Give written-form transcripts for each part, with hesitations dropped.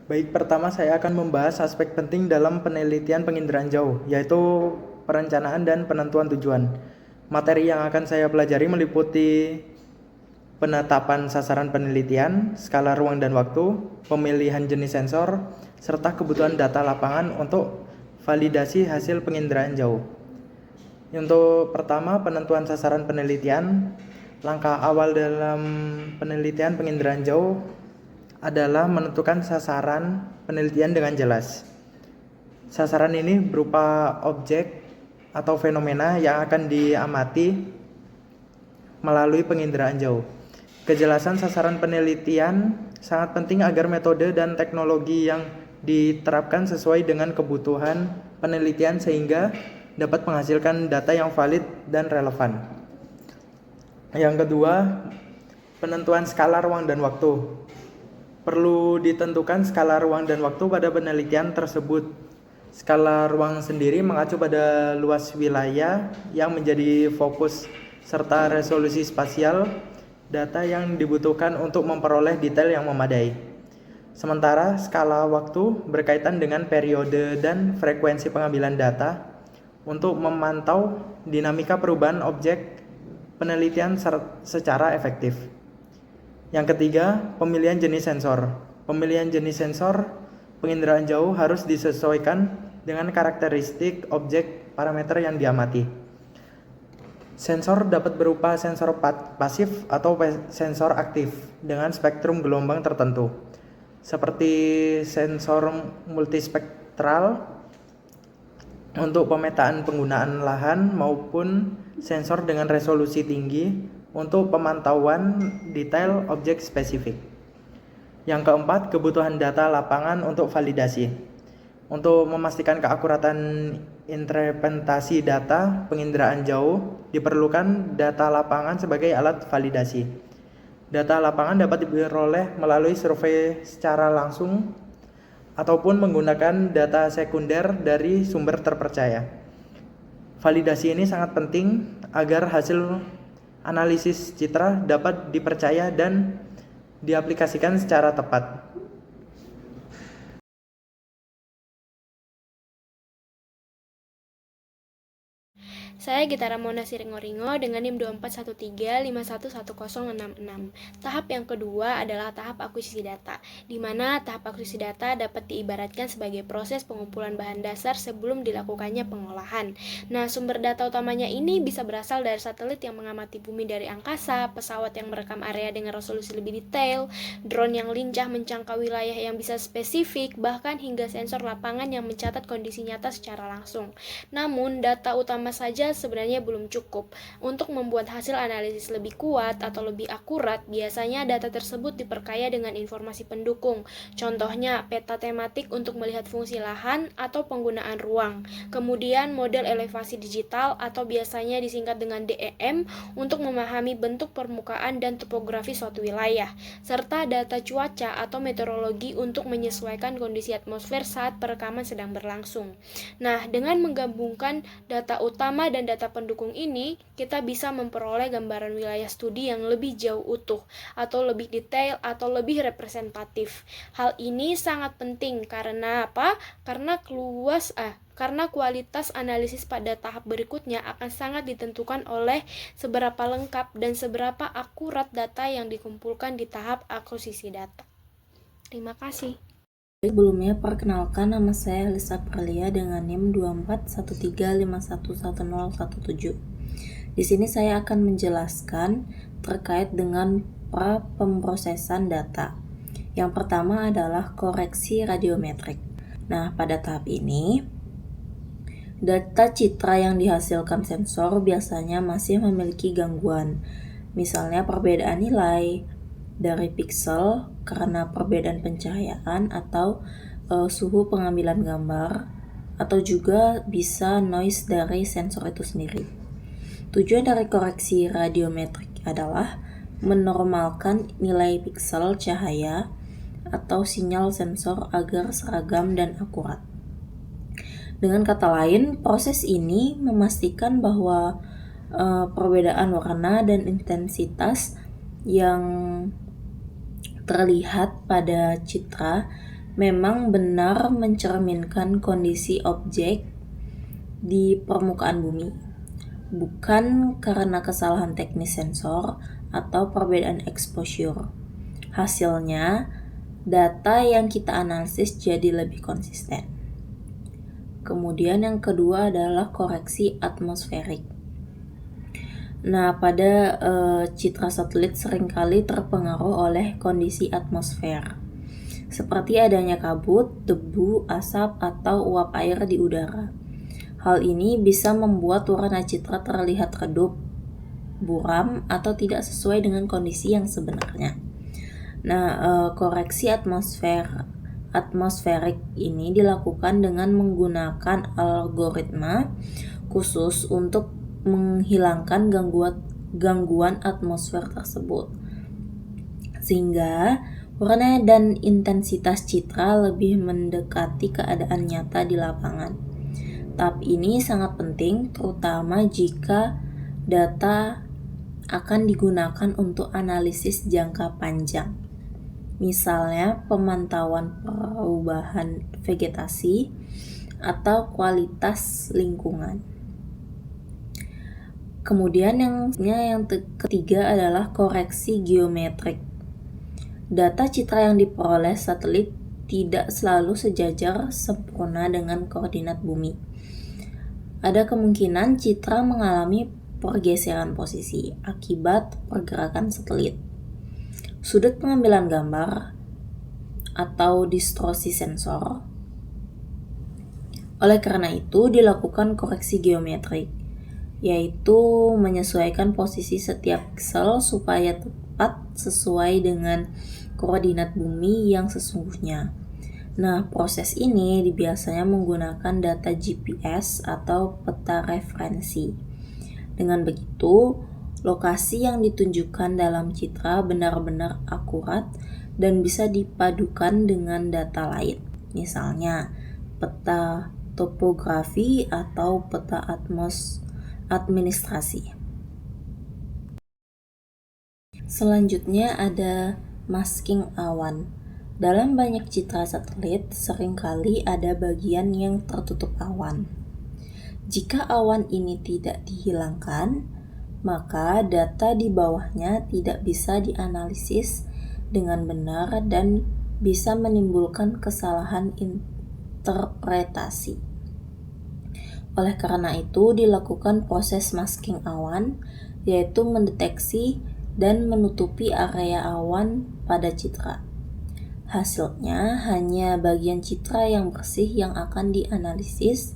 Baik, pertama saya akan membahas aspek penting dalam penelitian penginderaan jauh, yaitu perencanaan dan penentuan tujuan. Materi yang akan saya pelajari meliputi penetapan sasaran penelitian, skala ruang dan waktu, pemilihan jenis sensor, serta kebutuhan data lapangan untuk validasi hasil penginderaan jauh. Untuk pertama, penentuan sasaran penelitian. Langkah awal dalam penelitian penginderaan jauh adalah menentukan sasaran penelitian dengan jelas. Sasaran ini berupa objek atau fenomena yang akan diamati melalui penginderaan jauh. Kejelasan sasaran penelitian sangat penting agar metode dan teknologi yang diterapkan sesuai dengan kebutuhan penelitian sehingga dapat menghasilkan data yang valid dan relevan. Yang kedua, penentuan skala ruang dan waktu. Perlu ditentukan skala ruang dan waktu pada penelitian tersebut. Skala ruang sendiri mengacu pada luas wilayah yang menjadi fokus serta resolusi spasial data yang dibutuhkan untuk memperoleh detail yang memadai. Sementara skala waktu berkaitan dengan periode dan frekuensi pengambilan data untuk memantau dinamika perubahan objek penelitian secara efektif. Yang ketiga, pemilihan jenis sensor. Pemilihan jenis sensor penginderaan jauh harus disesuaikan dengan karakteristik objek parameter yang diamati. Sensor dapat berupa sensor pasif atau sensor aktif dengan spektrum gelombang tertentu, seperti sensor multispektral untuk pemetaan penggunaan lahan maupun sensor dengan resolusi tinggi untuk pemantauan detail objek spesifik. Yang keempat, kebutuhan data lapangan untuk validasi. Untuk memastikan keakuratan interpretasi data penginderaan jauh, diperlukan data lapangan sebagai alat validasi. Data lapangan dapat diperoleh melalui survei secara langsung ataupun menggunakan data sekunder dari sumber terpercaya. Validasi ini sangat penting agar hasil analisis citra dapat dipercaya dan diaplikasikan secara tepat. Saya Gita Ramona Siringoringo dengan NIM 2413511066. Tahap yang kedua adalah tahap akuisisi data, di mana tahap akuisisi data dapat diibaratkan sebagai proses pengumpulan bahan dasar sebelum dilakukannya pengolahan. Nah, sumber data utamanya ini bisa berasal dari satelit yang mengamati bumi dari angkasa, pesawat yang merekam area dengan resolusi lebih detail, drone yang lincah menjangkau wilayah yang bisa spesifik, bahkan hingga sensor lapangan yang mencatat kondisi nyata secara langsung. Namun, data utama saja sebenarnya belum cukup. Untuk membuat hasil analisis lebih kuat atau lebih akurat, biasanya data tersebut diperkaya dengan informasi pendukung. Contohnya, peta tematik untuk melihat fungsi lahan atau penggunaan ruang. Kemudian, model elevasi digital atau biasanya disingkat dengan DEM untuk memahami bentuk permukaan dan topografi suatu wilayah, serta data cuaca atau meteorologi untuk menyesuaikan kondisi atmosfer saat perekaman sedang berlangsung. Nah, dengan menggabungkan data utama dan data pendukung ini, kita bisa memperoleh gambaran wilayah studi yang lebih jauh utuh, atau lebih detail, atau lebih representatif. Hal ini sangat penting karena apa? Karena kualitas analisis pada tahap berikutnya akan sangat ditentukan oleh seberapa lengkap dan seberapa akurat data yang dikumpulkan di tahap akuisisi data. Terima kasih. Sebelumnya, perkenalkan, nama saya Lisa Perlia dengan NIM 2413511017. Di sini saya akan menjelaskan terkait dengan pemrosesan data. Yang pertama adalah koreksi radiometrik. Nah, pada tahap ini, data citra yang dihasilkan sensor biasanya masih memiliki gangguan, misalnya perbedaan nilai dari piksel karena perbedaan pencahayaan atau suhu pengambilan gambar, atau juga bisa noise dari sensor itu sendiri. Tujuan dari koreksi radiometrik adalah menormalkan nilai piksel cahaya atau sinyal sensor agar seragam dan akurat. Dengan kata lain, proses ini memastikan bahwa perbedaan warna dan intensitas yang terlihat pada citra memang benar mencerminkan kondisi objek di permukaan bumi, bukan karena kesalahan teknis sensor atau perbedaan exposure. Hasilnya, data yang kita analisis jadi lebih konsisten. Kemudian yang kedua adalah koreksi atmosferik. Nah, pada citra satelit seringkali terpengaruh oleh kondisi atmosfer, seperti adanya kabut, debu, asap, atau uap air di udara. Hal ini bisa membuat warna citra terlihat redup, buram, atau tidak sesuai dengan kondisi yang sebenarnya. Nah, koreksi atmosferik ini dilakukan dengan menggunakan algoritma khusus untuk menghilangkan gangguan atmosfer tersebut, sehingga warna dan intensitas citra lebih mendekati keadaan nyata di lapangan. Tahap ini sangat penting, terutama jika data akan digunakan untuk analisis jangka panjang, misalnya pemantauan perubahan vegetasi atau kualitas lingkungan. Kemudian yang ketiga adalah koreksi geometrik. Data citra yang diperoleh satelit tidak selalu sejajar sempurna dengan koordinat bumi. Ada kemungkinan citra mengalami pergeseran posisi akibat pergerakan satelit, sudut pengambilan gambar, atau distorsi sensor. Oleh karena itu, dilakukan koreksi geometrik, yaitu menyesuaikan posisi setiap piksel supaya tepat sesuai dengan koordinat bumi yang sesungguhnya. Nah, proses ini biasanya menggunakan data GPS atau peta referensi. Dengan begitu, lokasi yang ditunjukkan dalam citra benar-benar akurat dan bisa dipadukan dengan data lain, misalnya peta topografi atau peta administrasi. Selanjutnya ada masking awan. Dalam banyak citra satelit, seringkali ada bagian yang tertutup awan. Jika awan ini tidak dihilangkan, maka data di bawahnya tidak bisa dianalisis dengan benar dan bisa menimbulkan kesalahan interpretasi. Oleh karena itu, dilakukan proses masking awan, yaitu mendeteksi dan menutupi area awan pada citra. Hasilnya hanya bagian citra yang bersih yang akan dianalisis,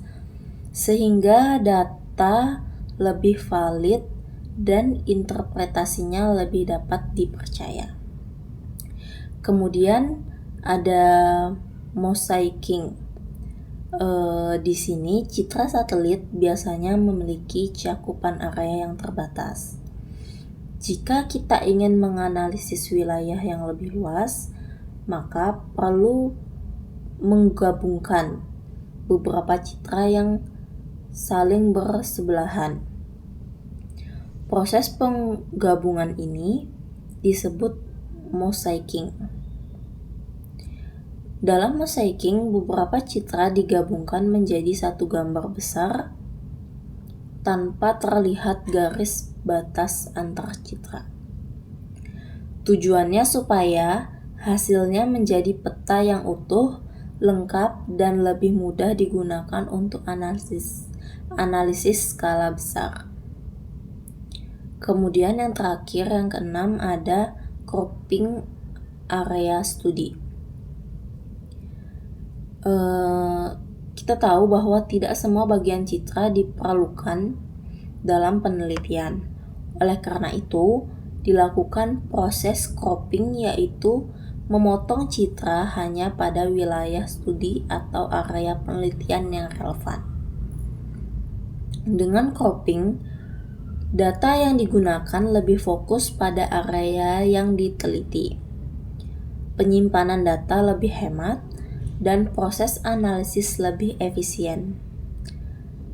sehingga data lebih valid dan interpretasinya lebih dapat dipercaya. Kemudian ada mosaiking. Di sini citra satelit biasanya memiliki cakupan area yang terbatas. Jika kita ingin menganalisis wilayah yang lebih luas, maka perlu menggabungkan beberapa citra yang saling bersebelahan. Proses penggabungan ini disebut mosaiking. Dalam mosaiking, beberapa citra digabungkan menjadi satu gambar besar tanpa terlihat garis batas antar citra. Tujuannya supaya hasilnya menjadi peta yang utuh, lengkap, dan lebih mudah digunakan untuk analisis skala besar. Kemudian yang terakhir, yang keenam, ada cropping area studi. Kita tahu bahwa tidak semua bagian citra diperlukan dalam penelitian. Oleh karena itu, dilakukan proses cropping, yaitu memotong citra hanya pada wilayah studi atau area penelitian yang relevan. Dengan cropping, data yang digunakan lebih fokus pada area yang diteliti. Penyimpanan data lebih hemat dan proses analisis lebih efisien.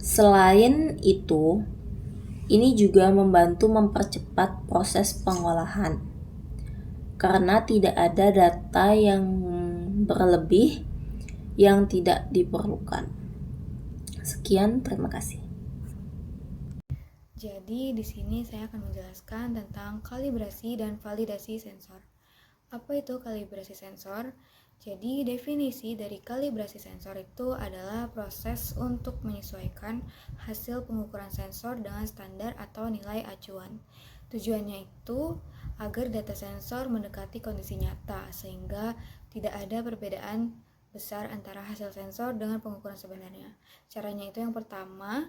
Selain itu, ini juga membantu mempercepat proses pengolahan, karena tidak ada data yang berlebih yang tidak diperlukan. Sekian, terima kasih. Jadi di sini saya akan menjelaskan tentang kalibrasi dan validasi sensor. Apa itu kalibrasi sensor? Jadi definisi dari kalibrasi sensor itu adalah proses untuk menyesuaikan hasil pengukuran sensor dengan standar atau nilai acuan. Tujuannya itu agar data sensor mendekati kondisi nyata sehingga tidak ada perbedaan besar antara hasil sensor dengan pengukuran sebenarnya. Caranya itu yang pertama,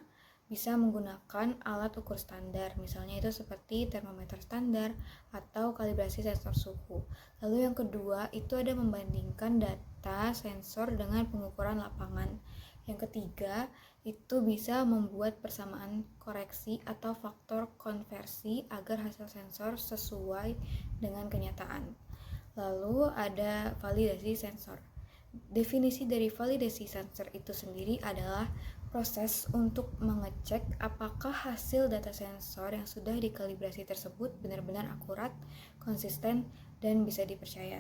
bisa menggunakan alat ukur standar, misalnya itu seperti termometer standar atau kalibrasi sensor suhu. Lalu yang kedua, itu ada membandingkan data sensor dengan pengukuran lapangan. Yang ketiga, itu bisa membuat persamaan koreksi atau faktor konversi agar hasil sensor sesuai dengan kenyataan. Lalu ada validasi sensor. Definisi dari validasi sensor itu sendiri adalah proses untuk mengecek apakah hasil data sensor yang sudah dikalibrasi tersebut benar-benar akurat, konsisten, dan bisa dipercaya.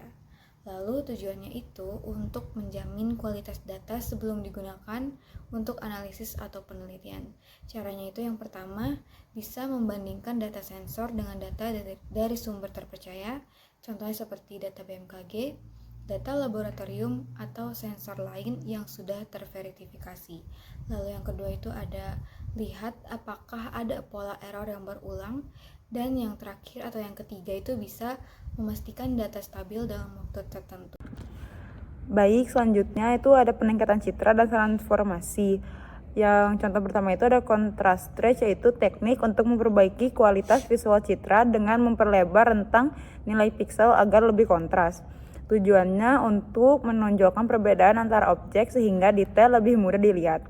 Lalu tujuannya itu untuk menjamin kualitas data sebelum digunakan untuk analisis atau penelitian. Caranya itu yang pertama, bisa membandingkan data sensor dengan data dari sumber terpercaya, contohnya seperti data BMKG, data laboratorium atau sensor lain yang sudah terverifikasi. Lalu yang kedua itu ada lihat apakah ada pola error yang berulang, dan yang terakhir atau yang ketiga itu bisa memastikan data stabil dalam waktu tertentu. Baik, selanjutnya itu ada peningkatan citra dan transformasi. Yang contoh pertama itu ada contrast stretch, yaitu teknik untuk memperbaiki kualitas visual citra dengan memperlebar rentang nilai piksel agar lebih kontras. Tujuannya untuk menonjolkan perbedaan antara objek sehingga detail lebih mudah dilihat.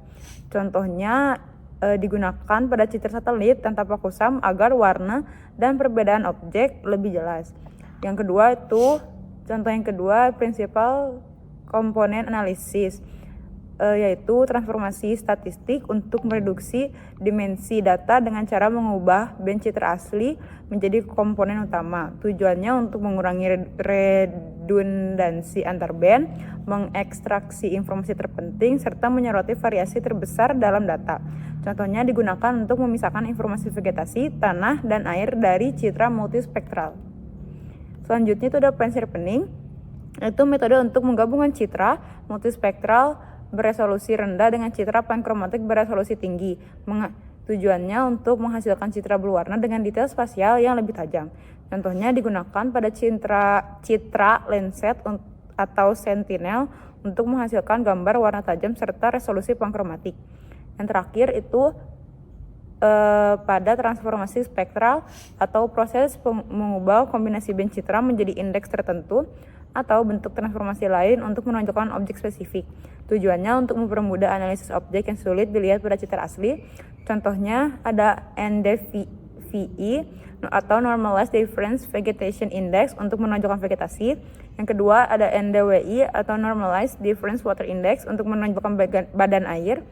Contohnya digunakan pada citra satelit tanpa kusam agar warna dan perbedaan objek lebih jelas. Yang kedua itu, contoh yang kedua, prinsipal komponen analisis, yaitu transformasi statistik untuk mereduksi dimensi data dengan cara mengubah band citra asli menjadi komponen utama. Tujuannya untuk mengurangi redundansi antar band, mengekstraksi informasi terpenting, serta menyoroti variasi terbesar dalam data. Contohnya digunakan untuk memisahkan informasi vegetasi, tanah, dan air dari citra multispektral. Selanjutnya itu ada point sharpening, yaitu metode untuk menggabungkan citra multispektral beresolusi rendah dengan citra pankromatik beresolusi tinggi. Tujuannya untuk menghasilkan citra berwarna dengan detail spasial yang lebih tajam. Contohnya digunakan pada citra Landsat atau Sentinel untuk menghasilkan gambar warna tajam serta resolusi pankromatik. Yang terakhir itu pada transformasi spektral atau proses mengubah kombinasi band citra menjadi indeks tertentu atau bentuk transformasi lain untuk menonjolkan objek spesifik. Tujuannya untuk mempermudah analisis objek yang sulit dilihat pada citra asli. Contohnya ada NDVI atau Normalized Difference Vegetation Index untuk menonjolkan vegetasi. Yang kedua ada NDWI atau Normalized Difference Water Index untuk menonjolkan badan air.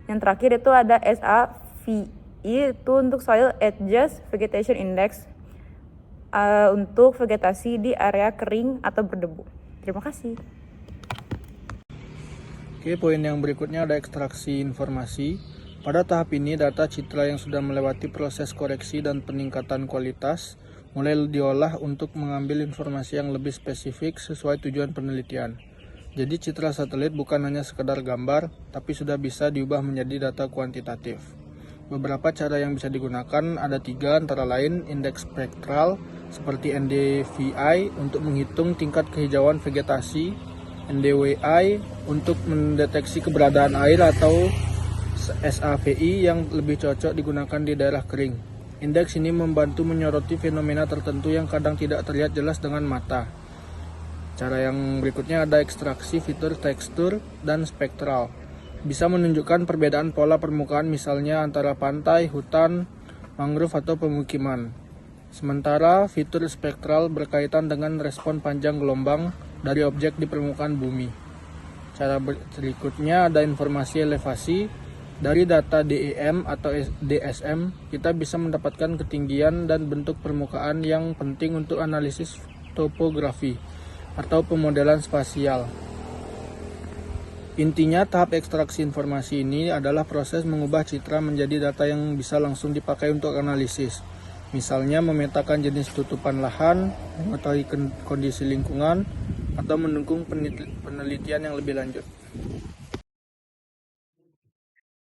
Yang terakhir itu ada SAVI itu untuk Soil Edges Vegetation Index untuk vegetasi di area kering atau berdebu. Terima kasih. Oke, poin yang berikutnya ada ekstraksi informasi. Pada tahap ini, data citra yang sudah melewati proses koreksi dan peningkatan kualitas mulai diolah untuk mengambil informasi yang lebih spesifik sesuai tujuan penelitian. Jadi citra satelit bukan hanya sekedar gambar, tapi sudah bisa diubah menjadi data kuantitatif. Beberapa cara yang bisa digunakan ada 3, antara lain indeks spektral seperti NDVI untuk menghitung tingkat kehijauan vegetasi, NDWI untuk mendeteksi keberadaan air, atau SAVI yang lebih cocok digunakan di daerah kering. Indeks ini membantu menyoroti fenomena tertentu yang kadang tidak terlihat jelas dengan mata. Cara yang berikutnya ada ekstraksi fitur tekstur dan spektral. Bisa menunjukkan perbedaan pola permukaan misalnya antara pantai, hutan, mangrove, atau pemukiman. Sementara fitur spektral berkaitan dengan respon panjang gelombang dari objek di permukaan bumi. Cara berikutnya ada informasi elevasi. Dari data DEM atau DSM, kita bisa mendapatkan ketinggian dan bentuk permukaan yang penting untuk analisis topografi. atau pemodelan spasial. Intinya, tahap ekstraksi informasi ini adalah proses mengubah citra menjadi data yang bisa langsung dipakai untuk analisis. Misalnya memetakan jenis tutupan lahan, mengetahui kondisi lingkungan, atau mendukung penelitian yang lebih lanjut.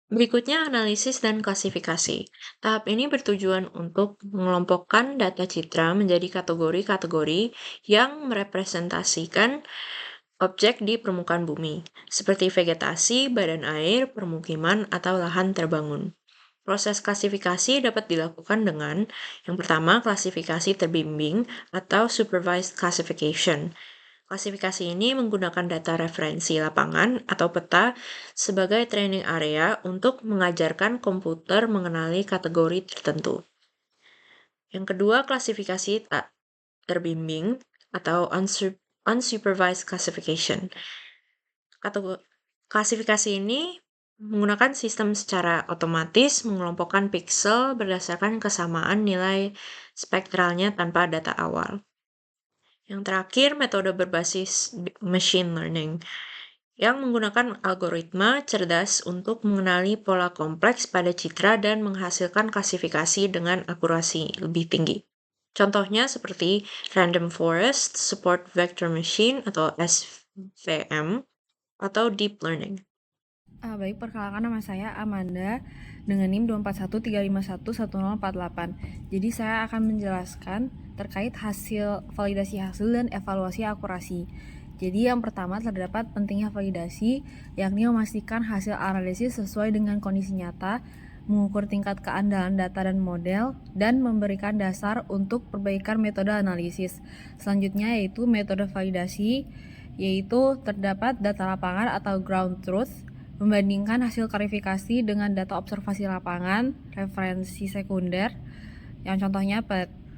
Berikutnya analisis dan klasifikasi. Tahap ini bertujuan untuk mengelompokkan data citra menjadi kategori-kategori yang merepresentasikan objek di permukaan bumi, seperti vegetasi, badan air, permukiman, atau lahan terbangun. Proses klasifikasi dapat dilakukan dengan yang pertama, klasifikasi terbimbing atau supervised classification. Klasifikasi ini menggunakan data referensi lapangan atau peta sebagai training area untuk mengajarkan komputer mengenali kategori tertentu. Yang kedua, klasifikasi tak terbimbing atau unsupervised classification. Klasifikasi ini menggunakan sistem secara otomatis mengelompokkan pixel berdasarkan kesamaan nilai spektralnya tanpa data awal. Yang terakhir, metode berbasis machine learning yang menggunakan algoritma cerdas untuk mengenali pola kompleks pada citra dan menghasilkan klasifikasi dengan akurasi lebih tinggi. Contohnya seperti Random Forest, Support Vector Machine atau SVM, atau Deep Learning. Baik, perkenalkan nama saya Amanda dengan NIM 24135111048. Jadi saya akan menjelaskan terkait hasil validasi hasil dan evaluasi akurasi. Jadi yang pertama terdapat pentingnya validasi, yakni memastikan hasil analisis sesuai dengan kondisi nyata, mengukur tingkat keandalan data dan model, dan memberikan dasar untuk perbaikan metode analisis. Selanjutnya yaitu metode validasi, yaitu terdapat data lapangan atau ground truth, membandingkan hasil klarifikasi dengan data observasi lapangan, referensi sekunder, yang contohnya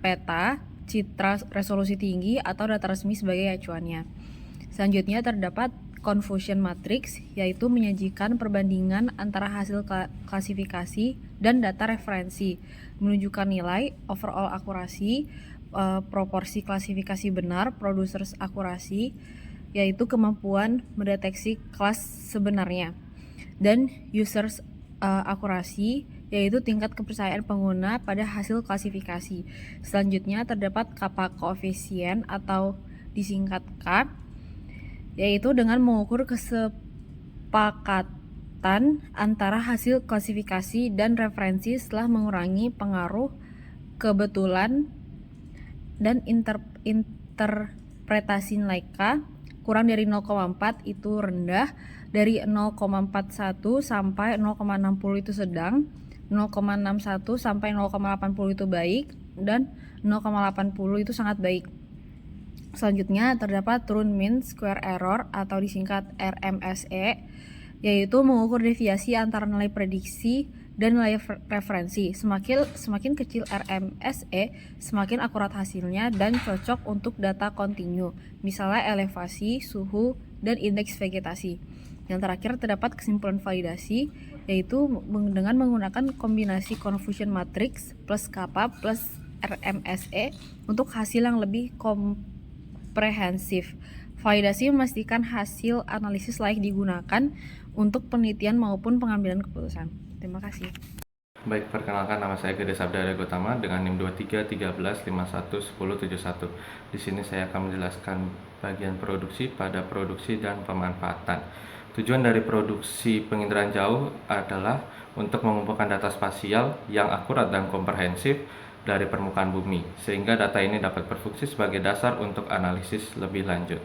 peta, citra resolusi tinggi, atau data resmi sebagai acuannya. Selanjutnya terdapat confusion matrix, yaitu menyajikan perbandingan antara hasil klasifikasi dan data referensi, menunjukkan nilai overall akurasi, proporsi klasifikasi benar, producers akurasi, yaitu kemampuan mendeteksi kelas sebenarnya, dan users akurasi, yaitu tingkat kepercayaan pengguna pada hasil klasifikasi. Selanjutnya terdapat kappa koefisien atau disingkat K, yaitu dengan mengukur kesepakatan antara hasil klasifikasi dan referensi setelah mengurangi pengaruh kebetulan dan interpretasi nilai K kurang dari 0,4 itu rendah, dari 0,41 sampai 0,60 itu sedang, 0,61 sampai 0,80 itu baik, dan 0,80 itu sangat baik. Selanjutnya terdapat True Mean Square Error atau disingkat RMSE, yaitu mengukur deviasi antara nilai prediksi dan nilai referensi. Semakin kecil RMSE, semakin akurat hasilnya dan cocok untuk data kontinu, misalnya elevasi, suhu, dan indeks vegetasi. Yang terakhir terdapat kesimpulan validasi, yaitu dengan menggunakan kombinasi confusion matrix plus kappa plus RMSE untuk hasil yang lebih komprehensif. Validasi memastikan hasil analisis layak digunakan untuk penelitian maupun pengambilan keputusan. Terima kasih. Baik, perkenalkan nama saya Gede Sabda Gotama dengan NIM 2313511071. Di sini saya akan menjelaskan bagian produksi pada produksi dan pemanfaatan. Tujuan dari produksi penginderaan jauh adalah untuk mengumpulkan data spasial yang akurat dan komprehensif dari permukaan bumi, sehingga data ini dapat berfungsi sebagai dasar untuk analisis lebih lanjut.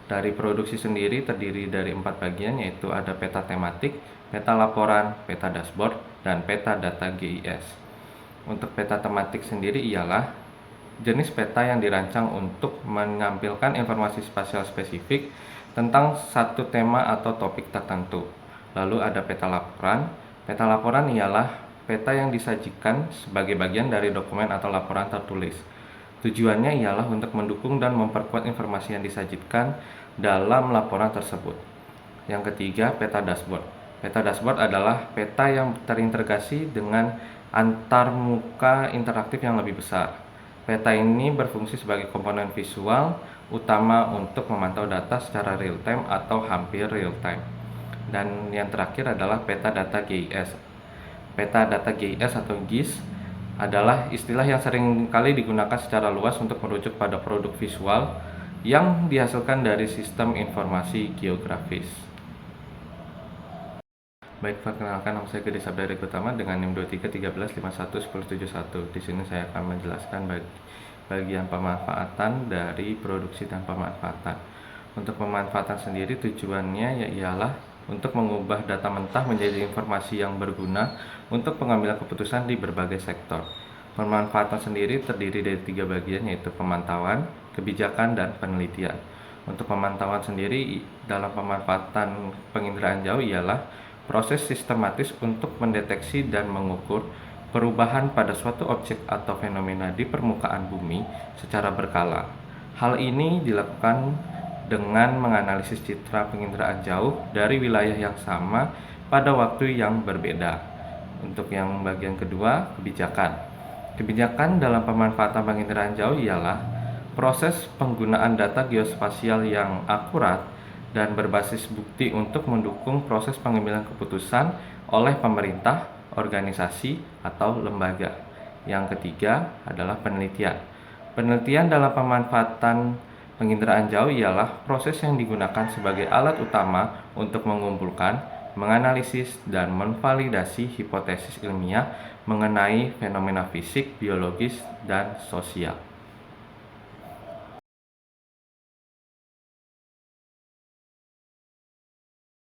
Dari produksi sendiri terdiri dari 4 bagian, yaitu ada peta tematik, peta laporan, peta dashboard, dan peta data GIS. Untuk peta tematik sendiri ialah jenis peta yang dirancang untuk menampilkan informasi spasial spesifik tentang satu tema atau topik tertentu. Lalu ada peta laporan. Peta laporan ialah peta yang disajikan sebagai bagian dari dokumen atau laporan tertulis. Tujuannya ialah untuk mendukung dan memperkuat informasi yang disajikan dalam laporan tersebut. Yang ketiga, peta dashboard. Peta dashboard adalah peta yang terintegrasi dengan antarmuka interaktif yang lebih besar. Peta ini berfungsi sebagai komponen visual utama untuk memantau data secara real time atau hampir real time. Dan yang terakhir adalah peta data GIS. Peta data GIS atau GIS adalah istilah yang sering kali digunakan secara luas untuk merujuk pada produk visual yang dihasilkan dari sistem informasi geografis. Baik, perkenalkan nama saya Gede Sabda Utama dengan NIM 2313511071. Di sini saya akan menjelaskan bagian pemanfaatan dari produksi dan pemanfaatan. Untuk pemanfaatan sendiri tujuannya ialah untuk mengubah data mentah menjadi informasi yang berguna untuk pengambilan keputusan di berbagai sektor. Pemanfaatan sendiri terdiri dari 3 bagian, yaitu pemantauan, kebijakan, dan penelitian. Untuk pemantauan sendiri dalam pemanfaatan penginderaan jauh ialah proses sistematis untuk mendeteksi dan mengukur perubahan pada suatu objek atau fenomena di permukaan bumi secara berkala. Hal ini dilakukan dengan menganalisis citra penginderaan jauh dari wilayah yang sama pada waktu yang berbeda. Untuk yang bagian kedua, kebijakan. Kebijakan dalam pemanfaatan penginderaan jauh ialah proses penggunaan data geospasial yang akurat dan berbasis bukti untuk mendukung proses pengambilan keputusan oleh pemerintah, organisasi, atau lembaga. Yang ketiga adalah penelitian. Penelitian dalam pemanfaatan penginderaan jauh ialah proses yang digunakan sebagai alat utama untuk mengumpulkan, menganalisis, dan memvalidasi hipotesis ilmiah mengenai fenomena fisik, biologis, dan sosial.